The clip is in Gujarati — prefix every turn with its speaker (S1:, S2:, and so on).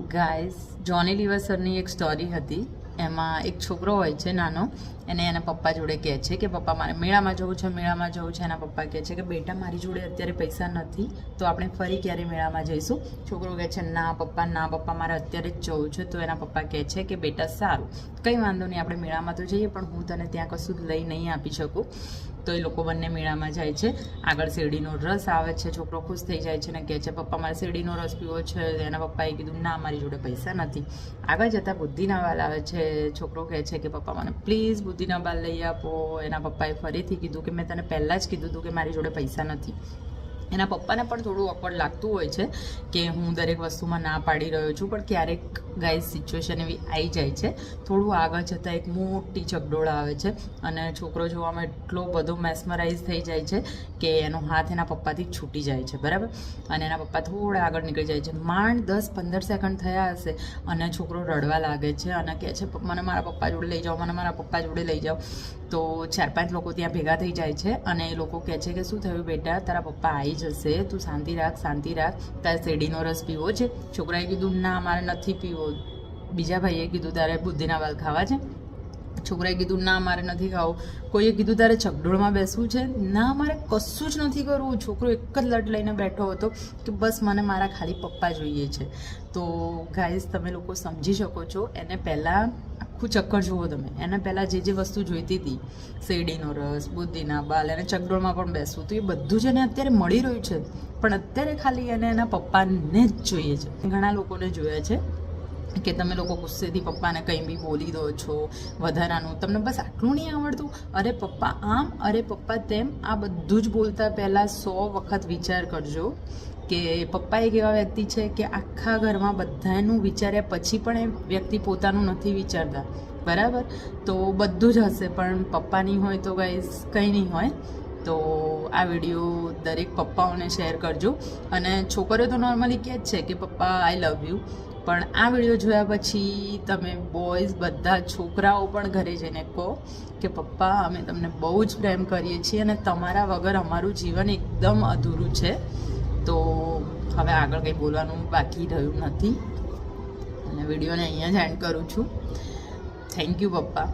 S1: ગાઈઝ જોની લીવર સરની એક સ્ટોરી હતી. એમાં એક છોકરો હોય છે નાનો, એને એના પપ્પા જોડે કહે છે કે પપ્પા મારે મેળામાં જવું છે, મેળામાં જવું છે. એના પપ્પા કહે છે કે બેટા મારી જોડે અત્યારે પૈસા નથી, તો આપણે ફરી ક્યારે મેળામાં જઈશું. છોકરો કહે છે ના પપ્પા મારે અત્યારે જ જવું છે. તો એના પપ્પા કહે છે કે બેટા સારું, કંઈ વાંધો નહીં, આપણે મેળામાં તો જઈએ, પણ હું તને ત્યાં કશું જ લઈ નહીં આપી શકું. તો એ લોકો બંને મેળામાં જાય છે. આગળ શેરડીનો રસ આવે છે. છોકરો ખુશ થઈ જાય છે ને કહે છે પપ્પા મારે શેરડીનો રસ પીવો છે. એના પપ્પાએ કીધું ના મારી જોડે પૈસા નથી. આગળ જતાં બુદ્ધિના વાલ આવે છે. છોકરો કહે છે કે પપ્પા મને પ્લીઝ બુદ્ધિના વાલ લઈ આપો. એના પપ્પાએ ફરીથી કીધું કે મેં તને પહેલાં જ કીધું હતું કે મારી જોડે પૈસા નથી. એના પપ્પાને પણ થોડું ઓકવર્ડ લાગતું હોય છે કે હું દરેક વસ્તુમાં ના પાડી રહ્યો છું, પણ ક્યારેક ગાઈઝ સિચ્યુએશન એવી આવી જાય છે. થોડું આગળ જતાં એક મોટી ચકડોળ આવે છે અને છોકરો જોવામાં એટલો બધો મેસ્મરાઇઝ થઈ જાય છે કે એનો હાથ એના પપ્પાથી છૂટી જાય છે, બરાબર. અને એના પપ્પા થોડા આગળ નીકળી જાય છે. માંડ 10-15 સેકન્ડ થયા હશે અને છોકરો રડવા લાગે છે અને કહે છે મને મારા પપ્પા જોડે લઈ જાઓ, મને મારા પપ્પા જોડે લઈ જાઓ. તો 4-5 લોકો ત્યાં ભેગા થઈ જાય છે અને એ લોકો કહે છે કે શું થયું બેટા, તારા પપ્પા આવી જશે, તું શાંતિ રાખ, તારે શેરડીનો રસ પીવો છે. છોકરાએ કીધું ના મારે નથી પીવો. બીજા ભાઈએ કીધું તારે બુદ્ધિના વાલ ખાવા છે. છોકરાએ કીધું ના મારે નથી ખાવું. કોઈએ કીધું તારે ચકડોળમાં બેસવું છે. ના મારે કશું જ નથી કરવું. છોકરો એક જ લટ લઈને બેઠો હતો કે બસ મને મારા ખાલી પપ્પા જોઈએ છે. તો ગાઈઝ તમે લોકો સમજી શકો છો. એને પહેલાં આખું ચક્કર જુઓ તમે. એને પહેલાં જે વસ્તુ જોઈતી હતી, શેરડીનો રસ, બુદ્ધિના બાલ, એને ચકડોળમાં પણ બેસવું, તો એ બધું જ એને અત્યારે મળી રહ્યું છે. પણ અત્યારે ખાલી એને એના પપ્પાને જ જોઈએ છે. ઘણા લોકોને જોયા છે કે તમે લોકો ગુસ્સેથી પપ્પાને કંઈ બી બોલી દો છો વધારાનું, તમને બસ આટલું નહીં આવડતું, અરે પપ્પા આમ, અરે પપ્પા તેમ. આ બધું જ બોલતા પહેલાં 100 વખત વિચાર કરજો કે પપ્પા એક એવા વ્યક્તિ છે કે આખા ઘરમાં બધાનું વિચાર્યા પછી પણ એ વ્યક્તિ પોતાનું નથી વિચારતા, બરાબર. તો બધું જ હશે પણ પપ્પાની હોય તો ગાઈઝ કંઈ નહીં હોય. તો આ વિડીયો દરેક પપ્પાઓને શેર કરજો. અને છોકરીઓ તો નોર્મલી કહે જ છે કે પપ્પા આઈ લવ યુ, પણ આ વિડીયો જોયા પછી તમે બોયઝ બધા છોકરાઓ પણ ઘરે જઈને કહો કે પપ્પા અમે તમને બહુ જ પ્રેમ કરીએ છીએ અને તમારા વગર અમારું જીવન એકદમ અધૂરું છે. તો હવે આગળ કંઈ બોલવાનું બાકી રહ્યું નથી અને વિડીયોને અહીંયા જ એન્ડ કરું છું. થેન્ક યુ પપ્પા.